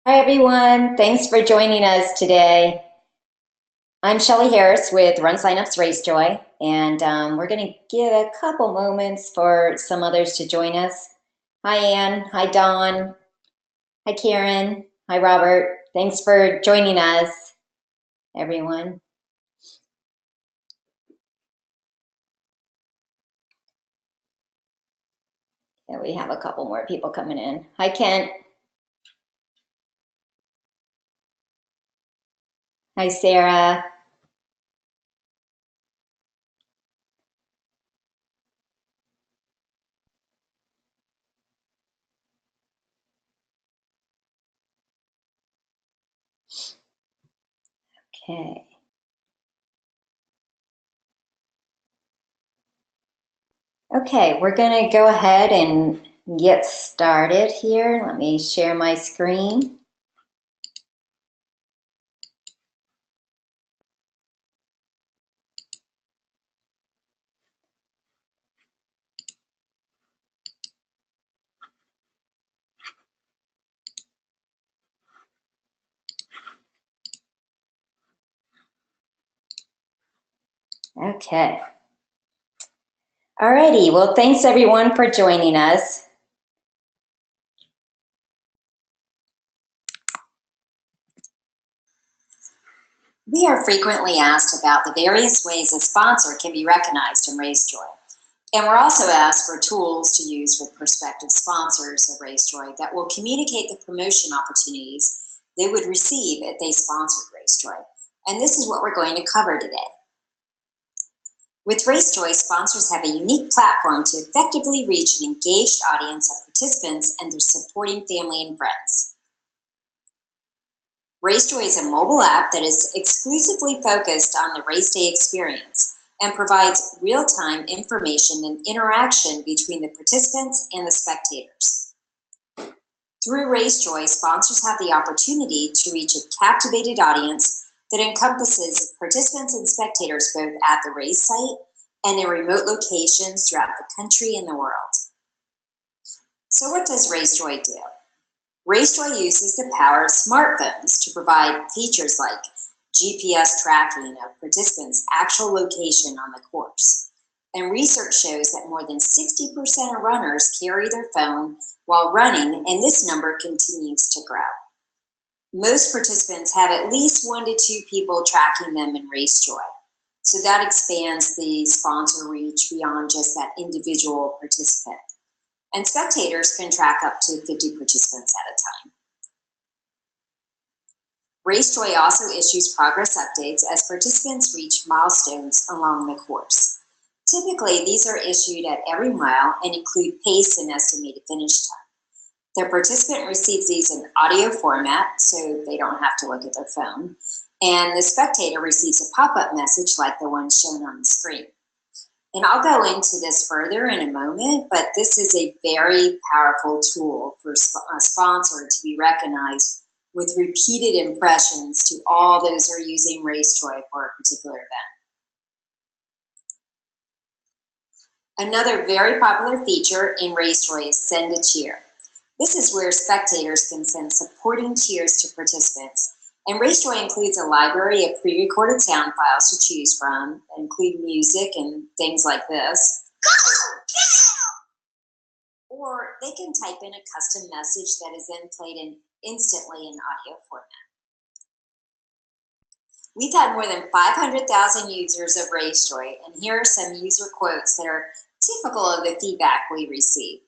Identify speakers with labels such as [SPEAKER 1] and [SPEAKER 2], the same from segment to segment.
[SPEAKER 1] Hi, everyone. Thanks for joining us today. I'm Shelly Harris with RunSignUp's RaceJoy, and we're going to give a couple moments for some others to join us. Hi, Ann. Hi, Dawn. Hi, Karen. Hi, Robert. Thanks for joining us, everyone. Yeah, we have a couple more people coming in. Hi, Kent. Hi, Sarah. Okay. Okay, we're going to go ahead and get started here. Let me share my screen. Okay. Alrighty, well, thanks everyone for joining us. We are frequently asked about the various ways a sponsor can be recognized in RaceJoy. And we're also asked for tools to use with prospective sponsors of RaceJoy that will communicate the promotion opportunities they would receive if they sponsored RaceJoy. And this is what we're going to cover today. With RaceJoy, sponsors have a unique platform to effectively reach an engaged audience of participants and their supporting family and friends. RaceJoy is a mobile app that is exclusively focused on the race day experience and provides real-time information and interaction between the participants and the spectators. Through RaceJoy, sponsors have the opportunity to reach a captivated audience that encompasses participants and spectators both at the race site and in remote locations throughout the country and the world. So what does RaceJoy do? RaceJoy uses the power of smartphones to provide features like GPS tracking of participants' actual location on the course. And research shows that more than 60% of runners carry their phone while running, and this number continues to grow. Most participants have at least 1 to 2 people tracking them in RaceJoy. So that expands the sponsor reach beyond just that individual participant. And spectators can track up to 50 participants at a time. RaceJoy also issues progress updates as participants reach milestones along the course. Typically, these are issued at every mile and include pace and estimated finish time. The participant receives these in audio format, so they don't have to look at their phone, and the spectator receives a pop-up message like the one shown on the screen. And I'll go into this further in a moment, but this is a very powerful tool for a sponsor to be recognized with repeated impressions to all those who are using RaceJoy for a particular event. Another very popular feature in RaceJoy is Send a Cheer. This is where spectators can send supporting cheers to participants. And RaceJoy includes a library of pre-recorded sound files to choose from, that include music and things like this. Or they can type in a custom message that is then played in instantly in audio format. We've had more than 500,000 users of RaceJoy, and here are some user quotes that are typical of the feedback we receive.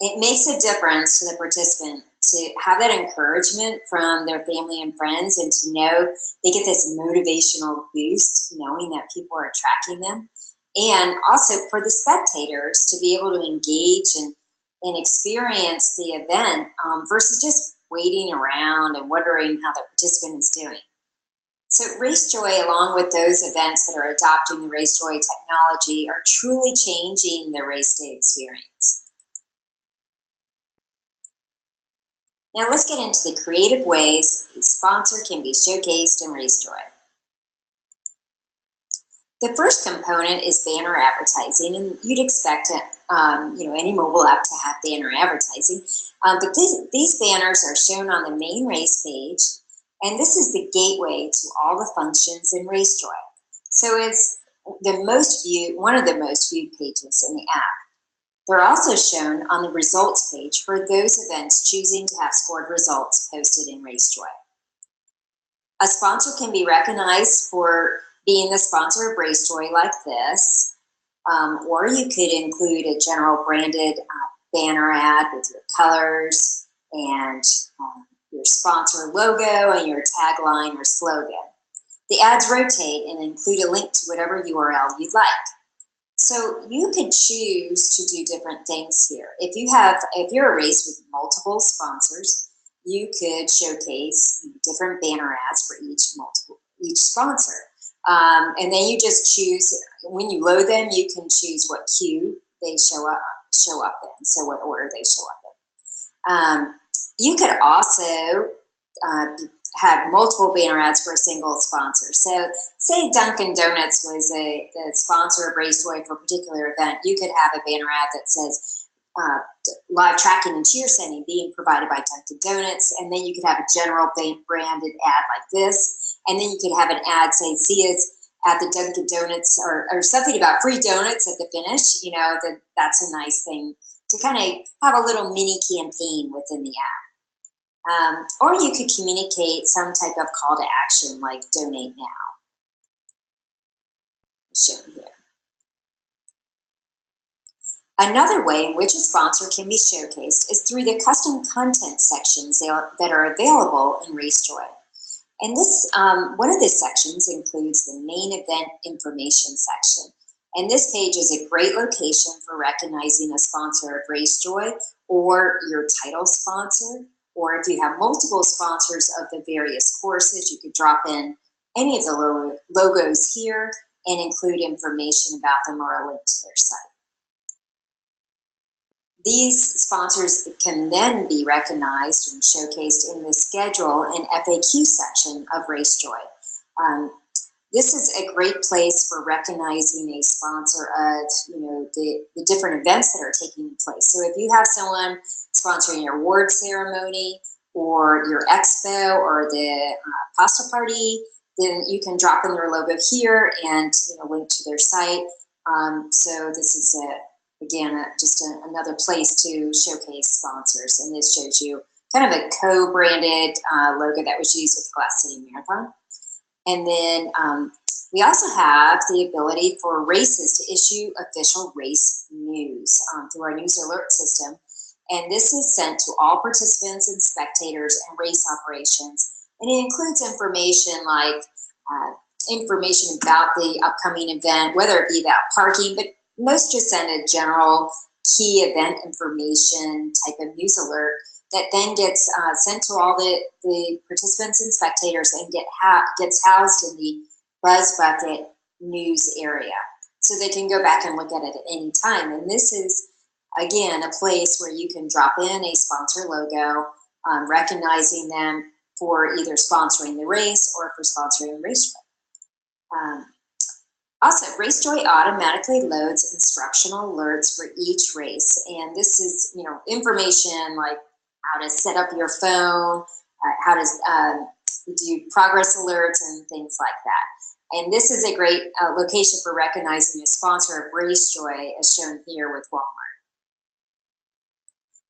[SPEAKER 1] It makes a difference to the participant to have that encouragement from their family and friends and to know they get this motivational boost knowing that people are tracking them. And also for the spectators to be able to engage and experience the event versus just waiting around and wondering how the participant is doing. So RaceJoy, along with those events that are adopting the RaceJoy technology, are truly changing the race day experience. Now let's get into the creative ways a sponsor can be showcased in RaceJoy. The first component is banner advertising, and you'd expect any mobile app to have banner advertising. But these banners are shown on the main race page, and this is the gateway to all the functions in RaceJoy. So it's one of the most viewed pages in the app. They're also shown on the results page for those events choosing to have scored results posted in RaceJoy. A sponsor can be recognized for being the sponsor of RaceJoy like this, or you could include a general branded banner ad with your colors and your sponsor logo and your tagline or slogan. The ads rotate and include a link to whatever URL you'd like. So you could choose to do different things here. If you're a race with multiple sponsors, you could showcase different banner ads for each sponsor. And then you just choose, when you load them, you can choose what queue they show up in, so what order they show up in. You could also have multiple banner ads for a single sponsor. So say Dunkin' Donuts was the sponsor of RaceJoy for a particular event, you could have a banner ad that says live tracking and cheer sending being provided by Dunkin' Donuts, and then you could have a general branded ad like this, and then you could have an ad saying see us at the Dunkin' Donuts, or something about free donuts at the finish. That's a nice thing to kind of have a little mini campaign within the app. Or you could communicate some type of call to action like donate now. Shown here. Another way in which a sponsor can be showcased is through the custom content sections that are available in RaceJoy. And this, one of the sections includes the main event information section. And this page is a great location for recognizing a sponsor of RaceJoy or your title sponsor. Or if you have multiple sponsors of the various courses, you could drop in any of the logos here and include information about them or a link to their site. These sponsors can then be recognized and showcased in the schedule and FAQ section of RaceJoy. This is a great place for recognizing a sponsor of the different events that are taking place. So if you have someone sponsoring your award ceremony or your expo or the pasta party, then you can drop in their logo here and link to their site. So this is just another place to showcase sponsors, and this shows you kind of a co-branded logo that was used with the Glass City Marathon. And then we also have the ability for races to issue official race news through our news alert system. And this is sent to all participants and spectators and race operations. And it includes information like information about the upcoming event, whether it be about parking, but most just send a general key event information type of news alert that then gets sent to all the participants and spectators and gets housed in the Buzz Bucket news area. So they can go back and look at it at any time. And this is, again, a place where you can drop in a sponsor logo, recognizing them for either sponsoring the race or for sponsoring RaceJoy. Also, RaceJoy automatically loads instructional alerts for each race. And this is, information like how to set up your phone, how to do progress alerts and things like that. And this is a great location for recognizing a sponsor of RaceJoy, as shown here with Walmart.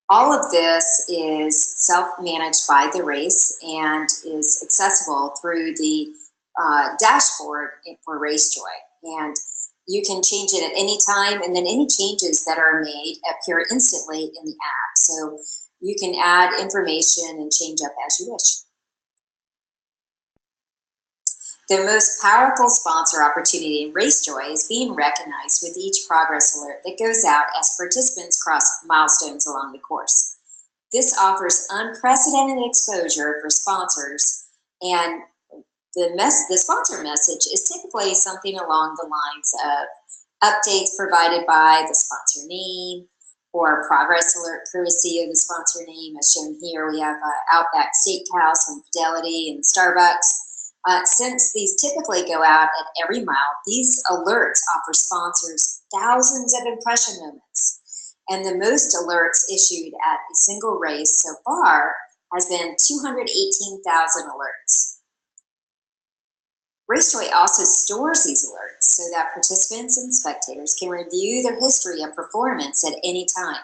[SPEAKER 1] All of this is self-managed by the race and is accessible through the dashboard for RaceJoy. And you can change it at any time, and then any changes that are made appear instantly in the app. So you can add information and change up as you wish. The most powerful sponsor opportunity in RaceJoy is being recognized with each progress alert that goes out as participants cross milestones along the course. This offers unprecedented exposure for sponsors, and the sponsor message is typically something along the lines of updates provided by the sponsor name or a progress alert courtesy of the sponsor name. As shown here, we have Outback Steakhouse and Fidelity and Starbucks. Since these typically go out at every mile, these alerts offer sponsors thousands of impression moments. And the most alerts issued at a single race so far has been 218,000 alerts. RaceJoy also stores these alerts so that participants and spectators can review their history of performance at any time.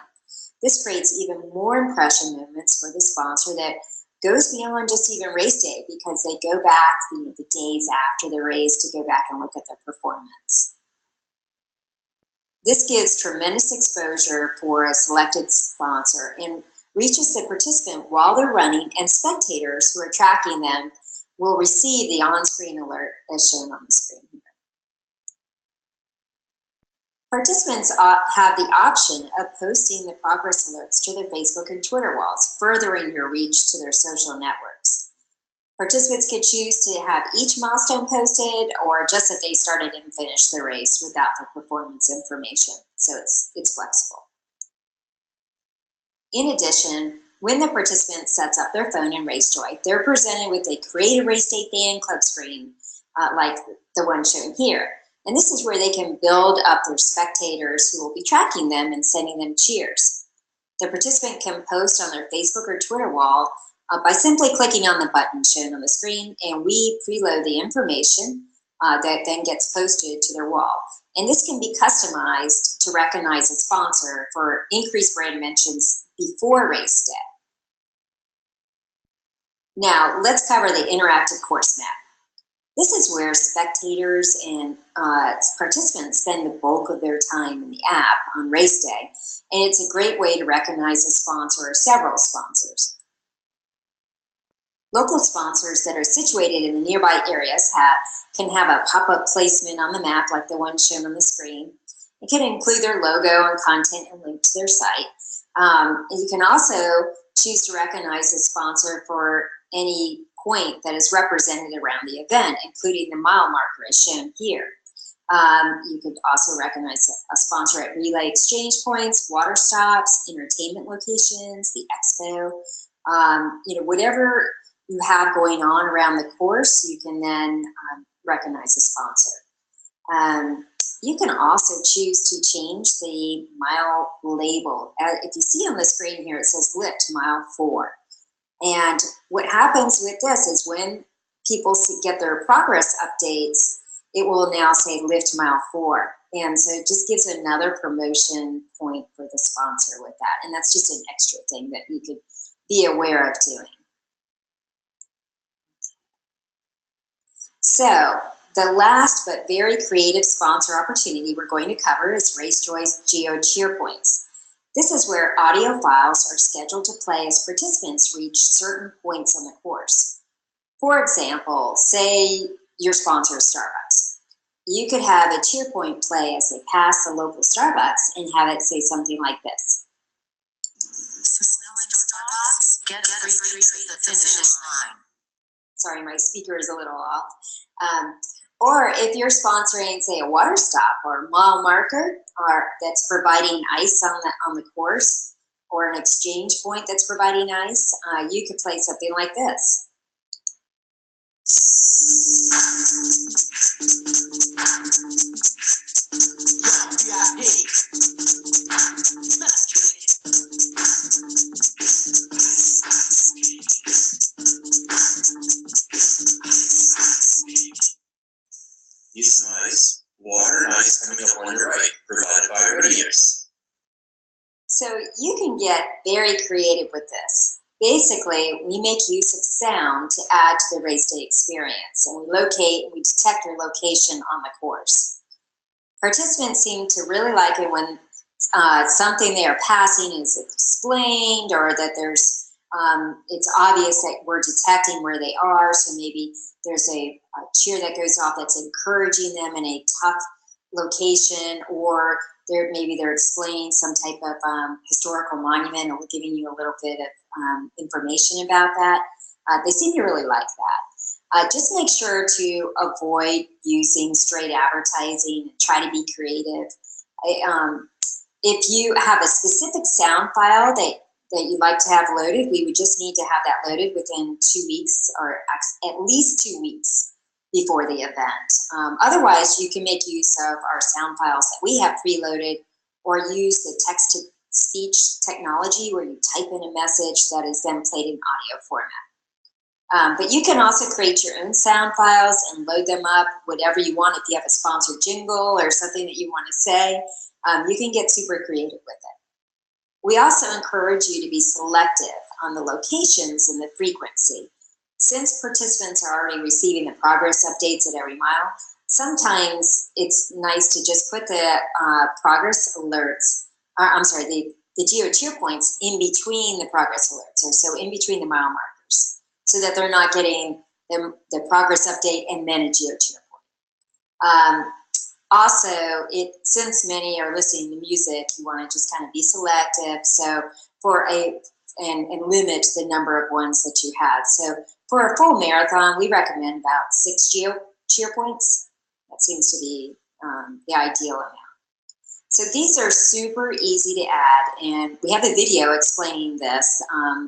[SPEAKER 1] This creates even more impression moments for the sponsor that goes beyond just even race day, because they go back the days after the race to go back and look at their performance. This gives tremendous exposure for a selected sponsor and reaches the participant while they're running, and spectators who are tracking them will receive the on-screen alert as shown on the screen here. Participants have the option of posting the progress alerts to their Facebook and Twitter walls, furthering your reach to their social networks. Participants can choose to have each milestone posted, or just that they started and finished the race without the performance information, so it's flexible. In addition, when the participant sets up their phone in RaceJoy, they're presented with a Create a Race Day Fan Club screen, like the one shown here. And this is where they can build up their spectators who will be tracking them and sending them cheers. The participant can post on their Facebook or Twitter wall by simply clicking on the button shown on the screen, and we preload the information that then gets posted to their wall. And this can be customized to recognize a sponsor for increased brand mentions before race day. Now, let's cover the interactive course map. This is where spectators and participants spend the bulk of their time in the app on race day, and it's a great way to recognize a sponsor or several sponsors. Local sponsors that are situated in the nearby areas can have a pop-up placement on the map like the one shown on the screen. It can include their logo and content and link to their site. You can also choose to recognize a sponsor for any point that is represented around the event, including the mile marker as shown here. You could also recognize a sponsor at relay exchange points, water stops, entertainment locations, the expo. Whatever you have going on around the course, you can then recognize a sponsor. You can also choose to change the mile label. If you see on the screen here, it says lift mile 4. And what happens with this is when people get their progress updates, it will now say lift mile 4. And so it just gives another promotion point for the sponsor with that. And that's just an extra thing that you could be aware of doing. So the last but very creative sponsor opportunity we're going to cover is RaceJoy's Geo Cheerpoints. This is where audio files are scheduled to play as participants reach certain points on the course. For example, say your sponsor is Starbucks. You could have a cheer point play as they pass the local Starbucks and have it say something like this. Smelling Starbucks, get a free treat at the finish line. Sorry, my speaker is a little off. Or if you're sponsoring, say, a water stop or a mile marker that's providing ice on the course, or an exchange point that's providing ice, you could play something like this.
[SPEAKER 2] Use some ice, water, and ice coming up on your right, provided by radios.
[SPEAKER 1] So you can get very creative with this. Basically, we make use of sound to add to the race day experience, and we detect your location on the course. Participants seem to really like it when something they are passing is explained, or that it's obvious that we're detecting where they are. So maybe there's a cheer that goes off that's encouraging them in a tough location, or maybe they're explaining some type of historical monument, or giving you a little bit of information about that. They seem to really like that. Just make sure to avoid using straight advertising and try to be creative. If you have a specific sound file that that you'd like to have loaded, we would just need to have that loaded within 2 weeks, or at least 2 weeks before the event. Otherwise, you can make use of our sound files that we have preloaded, or use the text-to-speech technology where you type in a message that is then played in audio format. But you can also create your own sound files and load them up, whatever you want. If you have a sponsored jingle or something that you want to say, you can get super creative with it. We also encourage you to be selective on the locations and the frequency. Since participants are already receiving the progress updates at every mile, sometimes it's nice to just put the progress alerts, the geo cheer points in between the progress alerts, or so in between the mile markers, so that they're not getting the progress update and then a geo cheer point. Also, since many are listening to music, you want to just kind of be selective. So and limit the number of ones that you have. So for a full marathon, we recommend about 6 geo cheer points. That seems to be the ideal amount. So these are super easy to add, and we have a video explaining this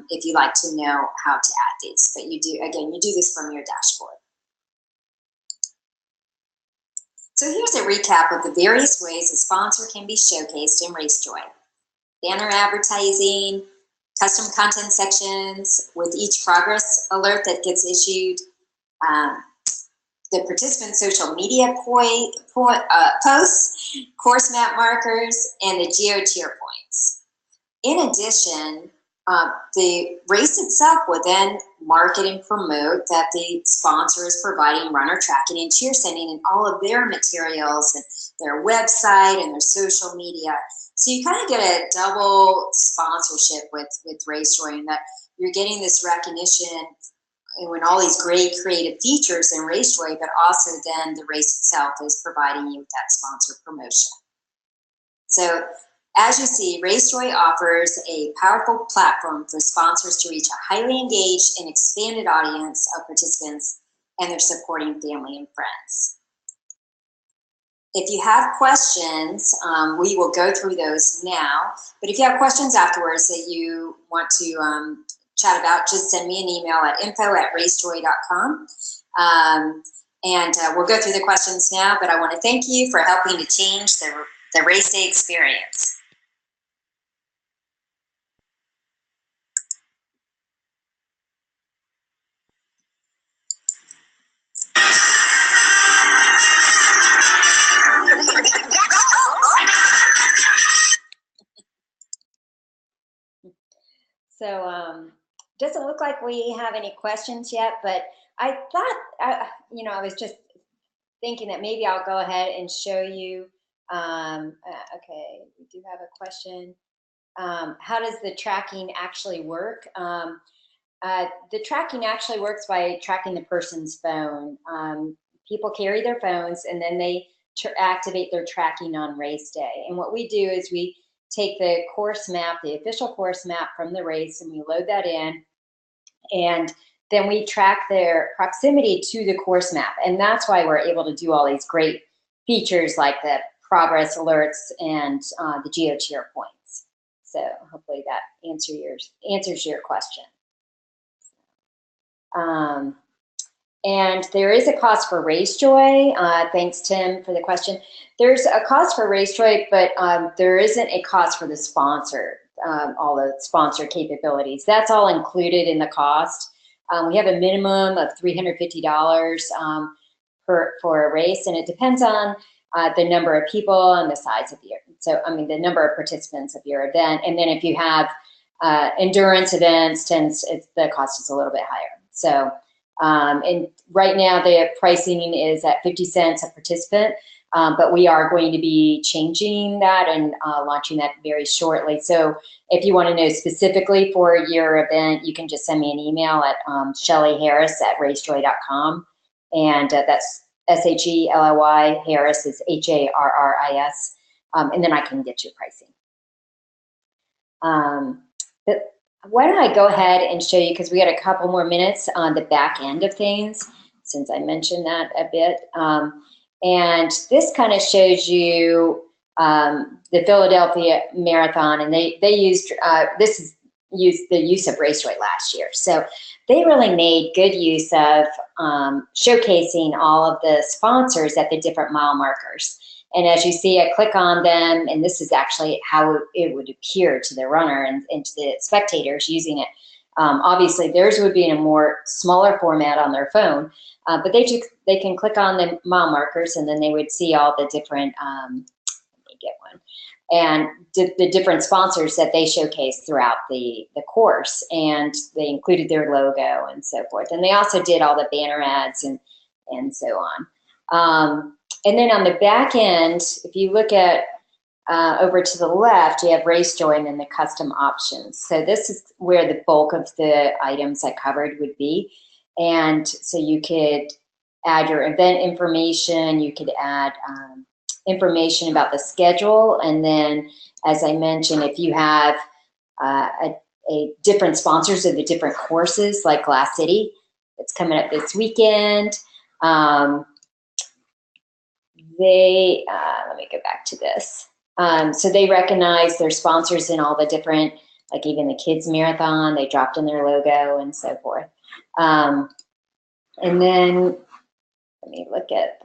[SPEAKER 1] if you'd like to know how to add these. But you do this from your dashboard. So here's a recap of the various ways a sponsor can be showcased in RaceJoy. Banner advertising, custom content sections with each progress alert that gets issued, the participant social media posts, course map markers, and the geo cheer points. In addition, the race itself will then market and promote that the sponsor is providing runner tracking and cheer sending in all of their materials and their website and their social media. So you kind of get a double sponsorship with RaceJoy, in that you're getting this recognition and all these great creative features in RaceJoy, but also then the race itself is providing you with that sponsor promotion. So as you see, RaceJoy offers a powerful platform for sponsors to reach a highly engaged and expanded audience of participants and their supporting family and friends. If you have questions, we will go through those now. But if you have questions afterwards that you want to chat about, just send me an email at info@racejoy.com. And we'll go through the questions now, but I want to thank you for helping to change the race day experience. So doesn't look like we have any questions yet, but I thought, I was just thinking that maybe I'll go ahead and show you. Okay, we do have a question. How does the tracking actually work? The tracking actually works by tracking the person's phone. People carry their phones, and then they activate their tracking on race day. And what we do is we take the course map, the official course map from the race, and we load that in, and then we track their proximity to the course map. And that's why we're able to do all these great features like the progress alerts and the geo cheer points. So hopefully that answers your question. And there is a cost for RaceJoy. Thanks, Tim, for the question. There's a cost for RaceJoy, but there isn't a cost for the sponsor, all the sponsor capabilities. That's all included in the cost. We have a minimum of $350 for a race, and it depends on the number of people and the size of the number of participants of your event. And then if you have endurance events, the cost is a little bit higher. So, and right now the pricing is at 50 cents a participant, but we are going to be changing that and launching that very shortly. So if you want to know specifically for your event, you can just send me an email at shellyharris@racejoy.com, and that's SHELLY, Harris is HARRIS, and then I can get you pricing. But why don't I go ahead and show you, because we got a couple more minutes on the back end of things, since I mentioned that a bit. And this kind of shows you the Philadelphia Marathon, and they used, this is
[SPEAKER 3] use of RaceJoy last year. So they really made good use of showcasing all of the sponsors at the different mile markers. And as you see, I click on them, and this is actually how it would appear to the runner and to the spectators using it. Obviously, theirs would be in a more smaller format on their phone, but they can click on the mile markers, and then they would see all the different, let me get one, and the different sponsors that they showcase throughout the course, and they included their logo and so forth. And they also did all the banner ads and so on. And then on the back end, if you look at over to the left, you have RaceJoy and then the custom options. So this is where the bulk of the items I covered would be. And so you could add your event information, you could add information about the schedule, and then, as I mentioned, if you have a different sponsors of the different courses, like Glass City, it's coming up this weekend. Let me go back to this. So they recognize their sponsors in all the different, like even the kids marathon, they dropped in their logo and so forth. And then let me look at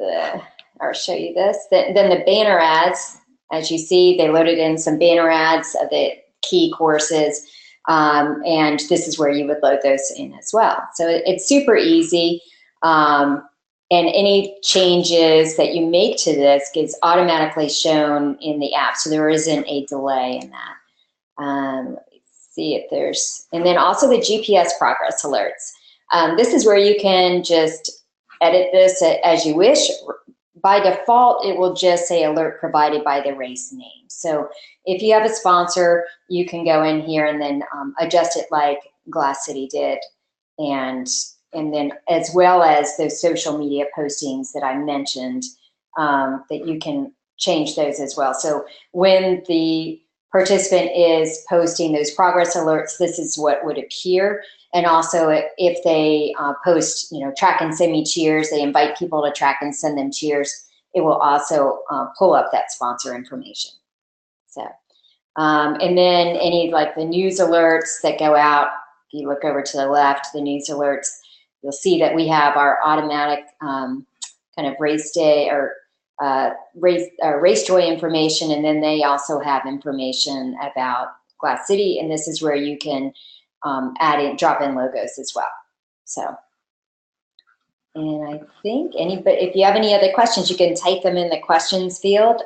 [SPEAKER 3] or show you this. Then the banner ads, as you see, they loaded in some banner ads of the key courses. And this is where you would load those in as well. So it's super easy. And any changes that you make to this gets automatically shown in the app. So there isn't a delay in that. Let me see if there's, and then also the GPS progress alerts. This is where you can just edit this as you wish. By default, it will just say alert provided by the race name. So if you have a sponsor, you can go in here and then adjust it like Glass City did. And then as well as those social media postings that I mentioned, that you can change those as well. So when the participant is posting those progress alerts, this is what would appear. And also if they post, track and send me cheers, they invite people to track and send them cheers, it will also pull up that sponsor information. So, and then any like the news alerts that go out, if you look over to the left, the news alerts, you'll see that we have our automatic kind of race day or RaceJoy information, and then they also have information about Glass City, and this is where you can drop in logos as well. So, and I think if you have any other questions, you can type them in the questions field.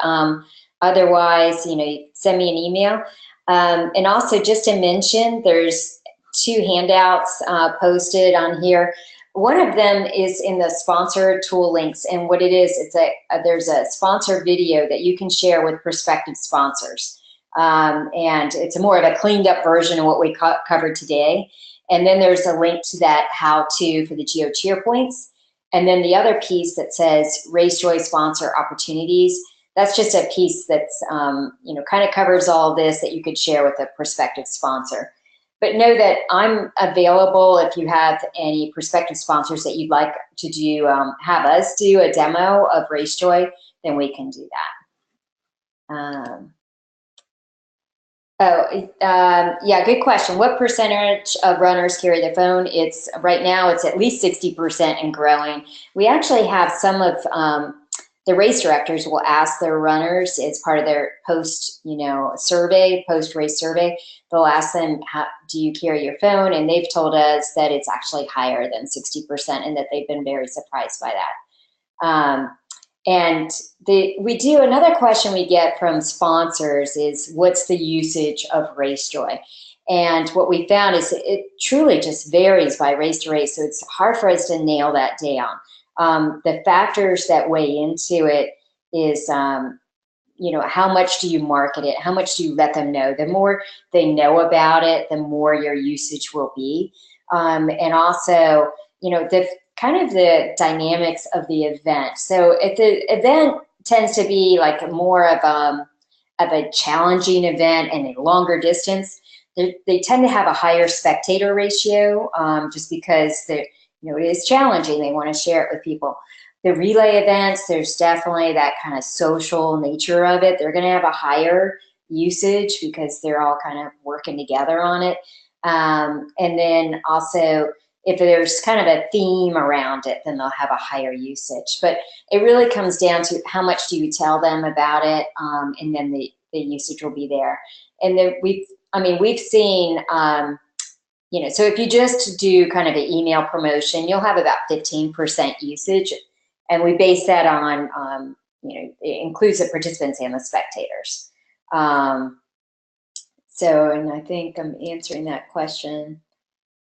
[SPEAKER 3] Otherwise, send me an email. And also, just to mention, there's 2 handouts posted on here. One of them is in the sponsor tool links, and what it is, there's a sponsor video that you can share with prospective sponsors, and it's more of a cleaned up version of what we covered today. And then there's a link to that how-to for the Geo Cheer points, and then the other piece that says RaceJoy sponsor opportunities. That's just a piece that's kind of covers all this that you could share with a prospective sponsor. But know that I'm available if you have any prospective sponsors that you'd like to do, have us do a demo of RaceJoy, then we can do that. Yeah, good question. What percentage of runners carry their phone? Right now it's at least 60% and growing. We actually have some of the race directors will ask their runners as part of their post race survey, they'll ask them, do you carry your phone? And they've told us that it's actually higher than 60% and that they've been very surprised by that. And another question we get from sponsors is, what's the usage of RaceJoy? And what we found is it truly just varies by race to race, so it's hard for us to nail that down. The factors that weigh into it is, how much do you market it? How much do you let them know? The more they know about it, the more your usage will be. And also, the dynamics of the event. So if the event tends to be like more of a challenging event and a longer distance, they tend to have a higher spectator ratio, just because it is challenging. They want to share it with people. The relay events, there's definitely that kind of social nature of it. They're going to have a higher usage because they're all kind of working together on it. And then also, if there's kind of a theme around it, then they'll have a higher usage. But it really comes down to how much do you tell them about it, and then the usage will be there. And then we've seen, you know, so if you just do kind of an email promotion, you'll have about 15% usage. And we base that on, you know, it includes the participants and the spectators. So, and I think I'm answering that question.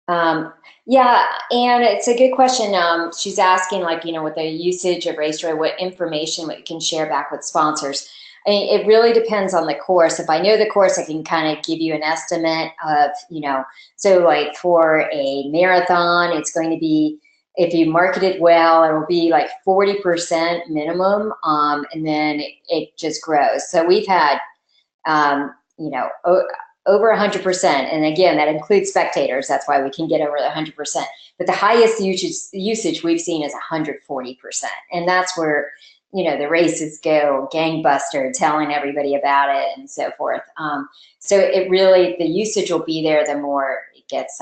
[SPEAKER 3] Yeah, and it's a good question. She's asking, like, you know, with the usage of RaceJoy, what information we can share back with sponsors. I mean, it really depends on the course. If I know the course, I can kind of give you an estimate of, you know, so like for a marathon, it's going to be, if you market it well, it will be like 40% minimum, and then it just grows. So we've had, you know, over 100%. And again, that includes spectators. That's why we can get over 100%. But the highest usage we've seen is 140%. And that's where, you know, the races go gangbuster, telling everybody about it and so forth. So it really, the usage will be there the more it gets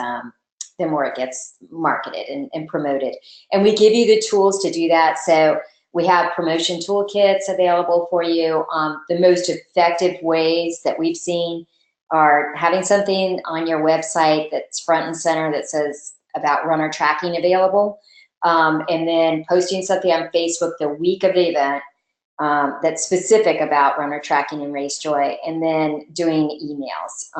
[SPEAKER 3] marketed and promoted. And we give you the tools to do that. So we have promotion toolkits available for you. The most effective ways that we've seen are having something on your website that's front and center that says about runner tracking available, and then posting something on Facebook the week of the event that's specific about runner tracking and RaceJoy, and then doing emails.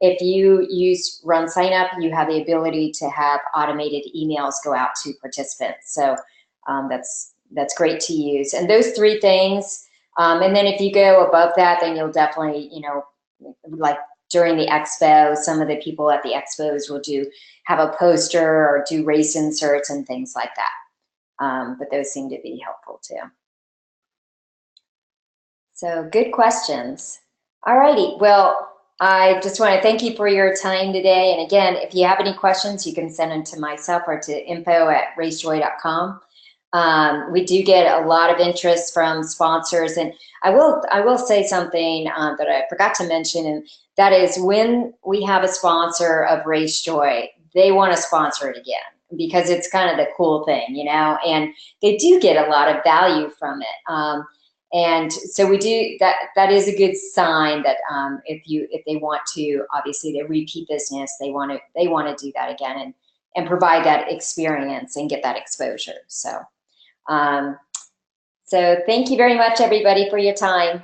[SPEAKER 3] If you use RunSignUp, you have the ability to have automated emails go out to participants. So that's great to use. And those three things, and then if you go above that, then you'll definitely, you know, like during the expo, some of the people at the expos will have a poster or do race inserts and things like that. But those seem to be helpful too. So good questions. All righty. Well, I just want to thank you for your time today. And again, if you have any questions, you can send them to myself or to info@racejoy.com. We do get a lot of interest from sponsors, and I will say something that I forgot to mention, and that is when we have a sponsor of RaceJoy, they want to sponsor it again because it's kind of the cool thing, you know, and they do get a lot of value from it. And so we do that is a good sign that if they want to, obviously the repeat business, they want to do that again and provide that experience and get that exposure. So thank you very much, everybody, for your time.